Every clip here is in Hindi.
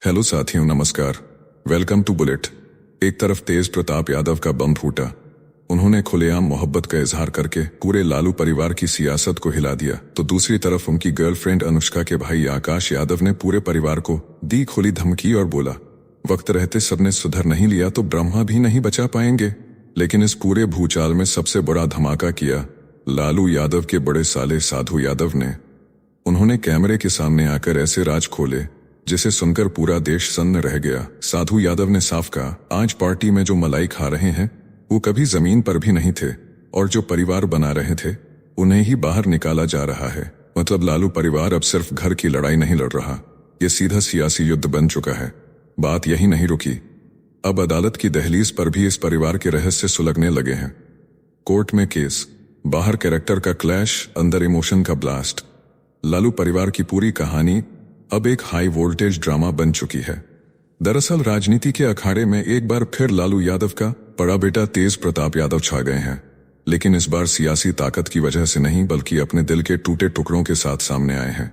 हेलो साथियों, नमस्कार। Welcome to bullet. एक तरफ तेज प्रताप यादव का बम फूटा। उन्होंने खुलेआम मोहब्बत का इजहार करके पूरे लालू परिवार की सियासत को हिला दिया, तो दूसरी तरफ उनकी गर्लफ्रेंड अनुष्का के भाई आकाश यादव ने पूरे परिवार को दी खुली धमकी और बोला, वक्त रहते सबने सुधर नहीं लिया तो ब्रह्मा भी नहीं बचा पाएंगे। लेकिन इस पूरे भूचाल में सबसे बड़ा धमाका किया लालू यादव के बड़े साले साधु यादव ने। उन्होंने कैमरे के सामने आकर ऐसे राज खोले जिसे सुनकर पूरा देश सन्न रह गया। साधु यादव ने साफ कहा, आज पार्टी में जो मलाई खा रहे हैं वो कभी जमीन पर भी नहीं थे, और जो परिवार बना रहे थे उन्हें ही बाहर निकाला जा रहा है। मतलब लालू परिवार अब सिर्फ घर की लड़ाई नहीं लड़ रहा, ये सीधा सियासी युद्ध बन चुका है। बात यही नहीं रुकी, अब अदालत की दहलीज पर भी इस परिवार के रहस्य सुलगने लगे हैं। कोर्ट में केस, बाहर कैरेक्टर का क्लैश, अंदर इमोशन का ब्लास्ट। लालू परिवार की पूरी कहानी अब एक हाई वोल्टेज ड्रामा बन चुकी है। दरअसल राजनीति के अखाड़े में एक बार फिर लालू यादव का बड़ा बेटा तेज प्रताप यादव छा गए हैं, लेकिन इस बार सियासी ताकत की वजह से नहीं बल्कि अपने दिल के टूटे टुकड़ों के साथ सामने आए हैं।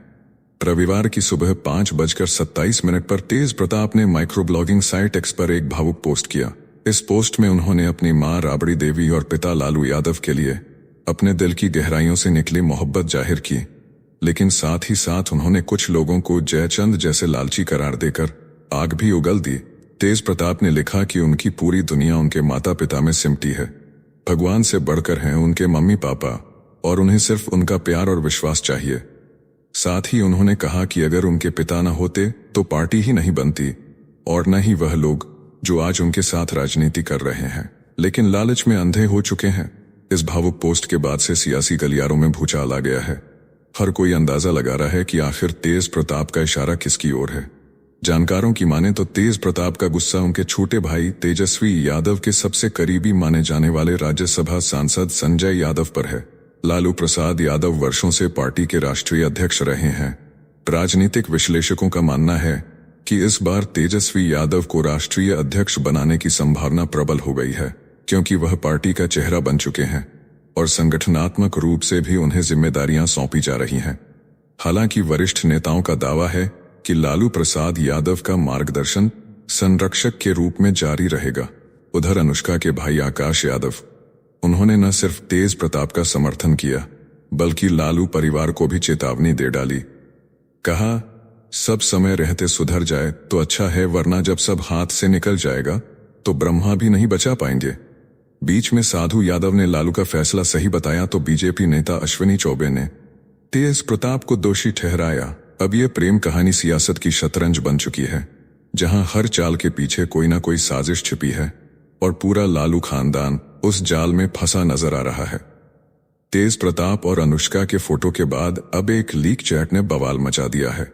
रविवार की सुबह 5:27 पर तेज प्रताप ने माइक्रो ब्लॉगिंग साइट एक्स पर एक भावुक पोस्ट किया। इस पोस्ट में उन्होंने अपनी मां राबड़ी देवी और पिता लालू यादव के लिए अपने दिल की गहराइयों से निकली मोहब्बत जाहिर की, लेकिन साथ ही साथ उन्होंने कुछ लोगों को जयचंद जैसे लालची करार देकर आग भी उगल दी। तेज प्रताप ने लिखा कि उनकी पूरी दुनिया उनके माता पिता में सिमटी है, भगवान से बढ़कर हैं उनके मम्मी पापा, और उन्हें सिर्फ उनका प्यार और विश्वास चाहिए। साथ ही उन्होंने कहा कि अगर उनके पिता न होते तो पार्टी ही नहीं बनती, और न ही वह लोग जो आज उनके साथ राजनीति कर रहे हैं, लेकिन लालच में अंधे हो चुके हैं। इस भावुक पोस्ट के बाद से सियासी गलियारों में भूचाल आ गया है। हर कोई अंदाजा लगा रहा है कि आखिर तेज प्रताप का इशारा किसकी ओर है। जानकारों की माने तो तेज प्रताप का गुस्सा उनके छोटे भाई तेजस्वी यादव के सबसे करीबी माने जाने वाले राज्यसभा सांसद संजय यादव पर है। लालू प्रसाद यादव वर्षों से पार्टी के राष्ट्रीय अध्यक्ष रहे हैं। राजनीतिक विश्लेषकों का मानना है कि इस बार तेजस्वी यादव को राष्ट्रीय अध्यक्ष बनाने की संभावना प्रबल हो गई है, क्योंकि वह पार्टी का चेहरा बन चुके हैं और संगठनात्मक रूप से भी उन्हें जिम्मेदारियां सौंपी जा रही हैं। हालांकि वरिष्ठ नेताओं का दावा है कि लालू प्रसाद यादव का मार्गदर्शन संरक्षक के रूप में जारी रहेगा। उधर अनुष्का के भाई आकाश यादव, उन्होंने न सिर्फ तेज प्रताप का समर्थन किया बल्कि लालू परिवार को भी चेतावनी दे डाली। कहा, सब समय रहते सुधर जाए तो अच्छा है, वरना जब सब हाथ से निकल जाएगा तो ब्रह्मा भी नहीं बचा पाएंगे। बीच में साधु यादव ने लालू का फैसला सही बताया तो बीजेपी नेता अश्विनी चौबे ने तेज प्रताप को दोषी ठहराया। अब ये प्रेम कहानी सियासत की शतरंज बन चुकी है, जहां हर चाल के पीछे कोई ना कोई साजिश छिपी है और पूरा लालू खानदान उस जाल में फंसा नजर आ रहा है। तेज प्रताप और अनुष्का के फोटो के बाद अब एक लीक चैट ने बवाल मचा दिया है।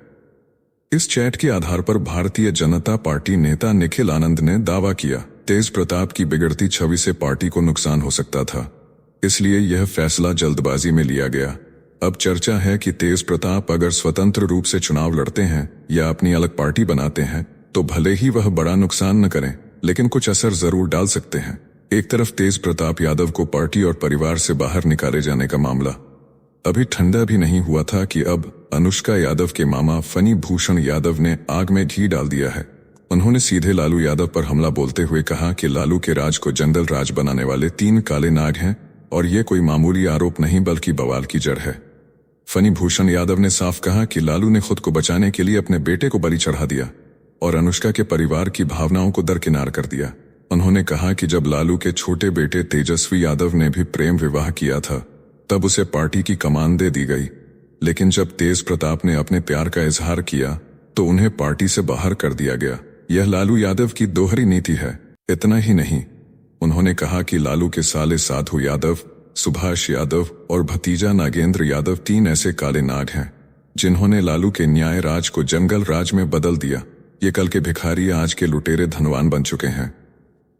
इस चैट के आधार पर भारतीय जनता पार्टी नेता निखिल आनंद ने दावा किया, तेज प्रताप की बिगड़ती छवि से पार्टी को नुकसान हो सकता था, इसलिए यह फैसला जल्दबाजी में लिया गया। अब चर्चा है कि तेज प्रताप अगर स्वतंत्र रूप से चुनाव लड़ते हैं या अपनी अलग पार्टी बनाते हैं तो भले ही वह बड़ा नुकसान न करें, लेकिन कुछ असर जरूर डाल सकते हैं। एक तरफ तेज प्रताप यादव को पार्टी और परिवार से बाहर निकाले जाने का मामला अभी ठंडा भी नहीं हुआ था कि अब अनुष्का यादव के मामा फनी भूषण यादव ने आग में घी डाल दिया है। उन्होंने सीधे लालू यादव पर हमला बोलते हुए कहा कि लालू के राज को जंगल राज बनाने वाले 3 काले नाग हैं और ये कोई मामूली आरोप नहीं बल्कि बवाल की जड़ है। फनी भूषण यादव ने साफ कहा कि लालू ने खुद को बचाने के लिए अपने बेटे को बलि चढ़ा दिया और अनुष्का के परिवार की भावनाओं को दरकिनार कर दिया। उन्होंने कहा कि जब लालू के छोटे बेटे तेजस्वी यादव ने भी प्रेम विवाह किया था तब उसे पार्टी की कमान दे दी गई, लेकिन जब तेज प्रताप ने अपने प्यार का इजहार किया तो उन्हें पार्टी से बाहर कर दिया गया। यह लालू यादव की दोहरी नीति है। इतना ही नहीं, उन्होंने कहा कि लालू के साले साधु यादव, सुभाष यादव और भतीजा नागेंद्र यादव 3 ऐसे काले नाग हैं जिन्होंने लालू के न्याय राज को जंगल राज में बदल दिया। ये कल के भिखारी आज के लुटेरे धनवान बन चुके हैं।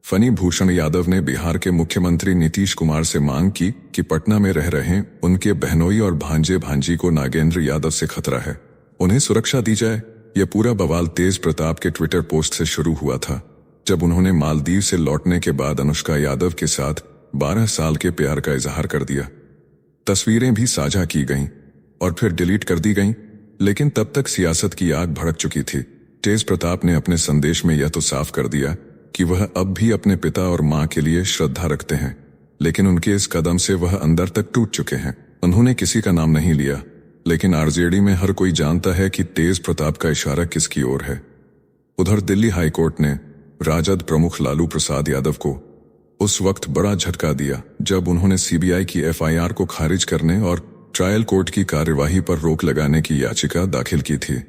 फनी भूषण यादव ने बिहार के मुख्यमंत्री नीतीश कुमार से मांग की कि पटना में रह रहे उनके बहनोई और भांजे भांजी को नागेंद्र यादव से खतरा है, उन्हें सुरक्षा दी जाए। यह पूरा बवाल तेज प्रताप के ट्विटर पोस्ट से शुरू हुआ था, जब उन्होंने मालदीव से लौटने के बाद अनुष्का यादव के साथ 12 साल के प्यार का इजहार कर दिया। तस्वीरें भी साझा की गईं और फिर डिलीट कर दी गईं, लेकिन तब तक सियासत की आग भड़क चुकी थी। तेज प्रताप ने अपने संदेश में यह तो साफ कर दिया कि वह अब भी अपने पिता और मां के लिए श्रद्धा रखते हैं, लेकिन उनके इस कदम से वह अंदर तक टूट चुके हैं। उन्होंने किसी का नाम नहीं लिया, लेकिन आरजेडी में हर कोई जानता है कि तेज प्रताप का इशारा किसकी ओर है। उधर दिल्ली हाईकोर्ट ने राजद प्रमुख लालू प्रसाद यादव को उस वक्त बड़ा झटका दिया जब उन्होंने सीबीआई की एफआईआर को खारिज करने और ट्रायल कोर्ट की कार्यवाही पर रोक लगाने की याचिका दाखिल की थी।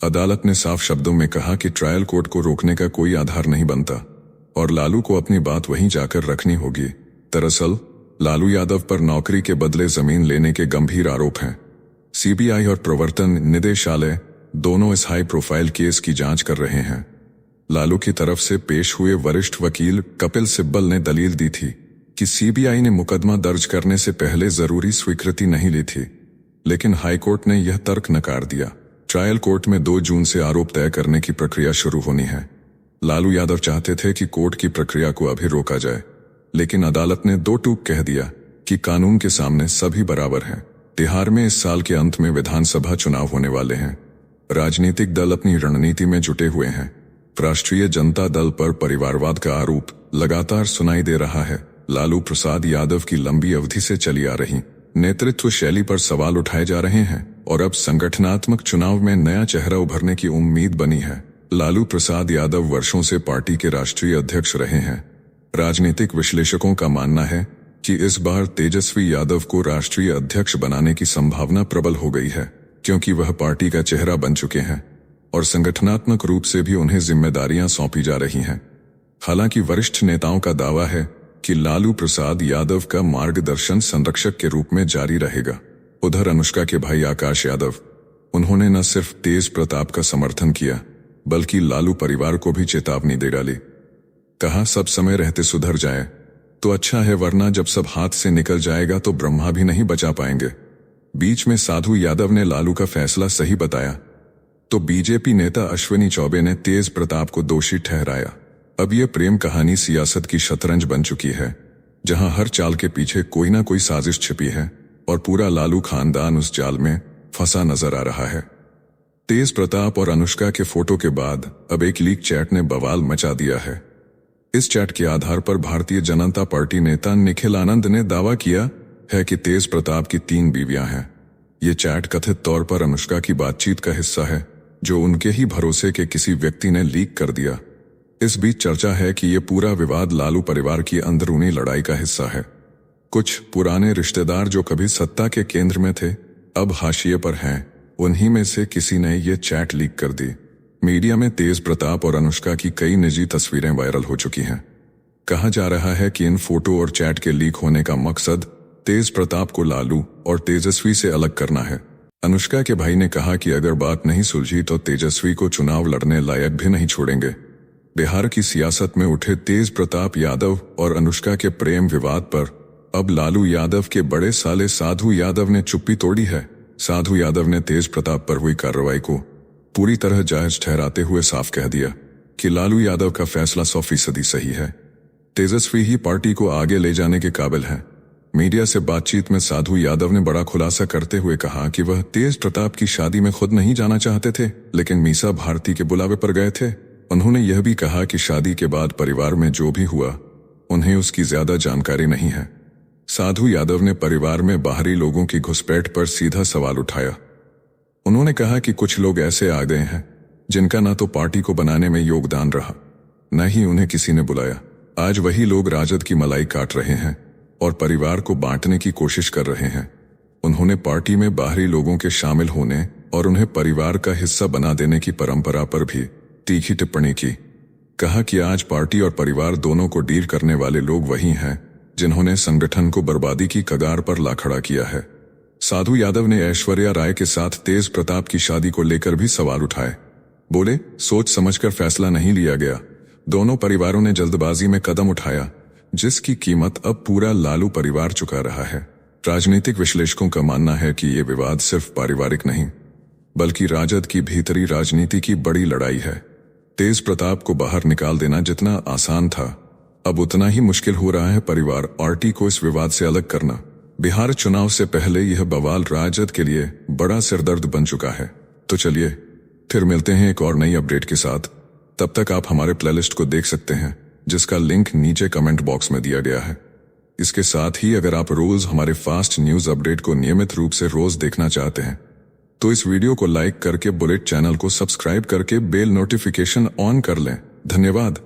अदालत ने साफ शब्दों में कहा कि ट्रायल कोर्ट को रोकने का कोई आधार नहीं बनता और लालू को अपनी बात वहीं जाकर रखनी होगी। दरअसल लालू यादव पर नौकरी के बदले जमीन लेने के गंभीर आरोप हैं। सीबीआई और प्रवर्तन निदेशालय दोनों इस हाई प्रोफाइल केस की जांच कर रहे हैं। लालू की तरफ से पेश हुए वरिष्ठ वकील कपिल सिब्बल ने दलील दी थी कि सीबीआई ने मुकदमा दर्ज करने से पहले जरूरी स्वीकृति नहीं ली थी, लेकिन हाईकोर्ट ने यह तर्क नकार दिया। ट्रायल कोर्ट में 2 जून से आरोप तय करने की प्रक्रिया शुरू होनी है। लालू यादव चाहते थे कि कोर्ट की प्रक्रिया को अभी रोका जाए, लेकिन अदालत ने 2 टूक कह दिया कि कानून के सामने सभी बराबर हैं। बिहार में इस साल के अंत में विधानसभा चुनाव होने वाले हैं। राजनीतिक दल अपनी रणनीति में जुटे हुए हैं। राष्ट्रीय जनता दल पर परिवारवाद का आरोप लगातार सुनाई दे रहा है। लालू प्रसाद यादव की लंबी अवधि से चली आ रही नेतृत्व शैली पर सवाल उठाए जा रहे हैं और अब संगठनात्मक चुनाव में नया चेहरा उभरने की उम्मीद बनी है। लालू प्रसाद यादव वर्षों से पार्टी के राष्ट्रीय अध्यक्ष रहे हैं। राजनीतिक विश्लेषकों का मानना है कि इस बार तेजस्वी यादव को राष्ट्रीय अध्यक्ष बनाने की संभावना प्रबल हो गई है, क्योंकि वह पार्टी का चेहरा बन चुके हैं और संगठनात्मक रूप से भी उन्हें जिम्मेदारियां सौंपी जा रही हैं। हालांकि वरिष्ठ नेताओं का दावा है कि लालू प्रसाद यादव का मार्गदर्शन संरक्षक के रूप में जारी रहेगा। उधर अनुष्का के भाई आकाश यादव, उन्होंने न सिर्फ तेज प्रताप का समर्थन किया बल्कि लालू परिवार को भी चेतावनी दे डाली। कहा, सब समय रहते सुधर जाए तो अच्छा है, वरना जब सब हाथ से निकल जाएगा तो ब्रह्मा भी नहीं बचा पाएंगे। बीच में साधु यादव ने लालू का फैसला सही बताया तो बीजेपी नेता अश्विनी चौबे ने तेज प्रताप को दोषी ठहराया। अब यह प्रेम कहानी सियासत की शतरंज बन चुकी है, जहां हर चाल के पीछे कोई ना कोई साजिश छिपी है और पूरा लालू खानदान उस जाल में फंसा नजर आ रहा है। तेज प्रताप और अनुष्का के फोटो के बाद अब एक लीक चैट ने बवाल मचा दिया है। इस चैट के आधार पर भारतीय जनता पार्टी नेता निखिल आनंद ने दावा किया है कि तेज प्रताप की 3 बीवियां हैं। ये चैट कथित तौर पर अनुष्का की बातचीत का हिस्सा है, जो उनके ही भरोसे के किसी व्यक्ति ने लीक कर दिया। इस बीच चर्चा है कि ये पूरा विवाद लालू परिवार की अंदरूनी लड़ाई का हिस्सा है। कुछ पुराने रिश्तेदार जो कभी सत्ता के केंद्र में थे अब हाशिए पर हैं, उन्हीं में से किसी ने ये चैट लीक कर दी। मीडिया में तेज प्रताप और अनुष्का की कई निजी तस्वीरें वायरल हो चुकी हैं। कहा जा रहा है कि इन फोटो और चैट के लीक होने का मकसद तेज प्रताप को लालू और तेजस्वी से अलग करना है। अनुष्का के भाई ने कहा कि अगर बात नहीं सुलझी तो तेजस्वी को चुनाव लड़ने लायक भी नहीं छोड़ेंगे। बिहार की सियासत में उठे तेज प्रताप यादव और अनुष्का के प्रेम विवाद पर अब लालू यादव के बड़े साले साधु यादव ने चुप्पी तोड़ी है। साधु यादव ने तेज प्रताप पर हुई कार्रवाई को पूरी तरह जायज ठहराते हुए साफ कह दिया कि लालू यादव का फैसला 100% सही है। तेजस्वी ही पार्टी को आगे ले जाने के काबिल है। मीडिया से बातचीत में साधु यादव ने बड़ा खुलासा करते हुए कहा कि वह तेज प्रताप की शादी में खुद नहीं जाना चाहते थे, लेकिन मीसा भारती के बुलावे पर गए थे। उन्होंने यह भी कहा कि शादी के बाद परिवार में जो भी हुआ उन्हें उसकी ज्यादा जानकारी नहीं है। साधु यादव ने परिवार में बाहरी लोगों की घुसपैठ पर सीधा सवाल उठाया। उन्होंने कहा कि कुछ लोग ऐसे आ गए हैं जिनका न तो पार्टी को बनाने में योगदान रहा, न ही उन्हें किसी ने बुलाया। आज वही लोग राजद की मलाई काट रहे हैं और परिवार को बांटने की कोशिश कर रहे हैं। उन्होंने पार्टी में बाहरी लोगों के शामिल होने और उन्हें परिवार का हिस्सा बना देने की परंपरा पर भी तीखी टिप्पणी की। कहा कि आज पार्टी और परिवार दोनों को डील करने वाले लोग वही हैं जिन्होंने संगठन को बर्बादी की कगार पर ला खड़ा किया है। साधु यादव ने ऐश्वर्या राय के साथ तेज प्रताप की शादी को लेकर भी सवाल उठाए। बोले, सोच समझकर फैसला नहीं लिया गया। दोनों परिवारों ने जल्दबाजी में कदम उठाया, जिसकी कीमत अब पूरा लालू परिवार चुका रहा है। राजनीतिक विश्लेषकों का मानना है कि ये विवाद सिर्फ पारिवारिक नहीं बल्कि राजद की भीतरी राजनीति की बड़ी लड़ाई है। तेज प्रताप को बाहर निकाल देना जितना आसान था, अब उतना ही मुश्किल हो रहा है परिवार पार्टी को इस विवाद से अलग करना। बिहार चुनाव से पहले यह बवाल राजद के लिए बड़ा सिरदर्द बन चुका है। तो चलिए फिर मिलते हैं एक और नई अपडेट के साथ। तब तक आप हमारे प्लेलिस्ट को देख सकते हैं, जिसका लिंक नीचे कमेंट बॉक्स में दिया गया है। इसके साथ ही अगर आप रोज हमारे फास्ट न्यूज अपडेट को नियमित रूप से रोज देखना चाहते हैं, तो इस वीडियो को लाइक करके बुलेट चैनल को सब्सक्राइब करके बेल नोटिफिकेशन ऑन कर लें। धन्यवाद।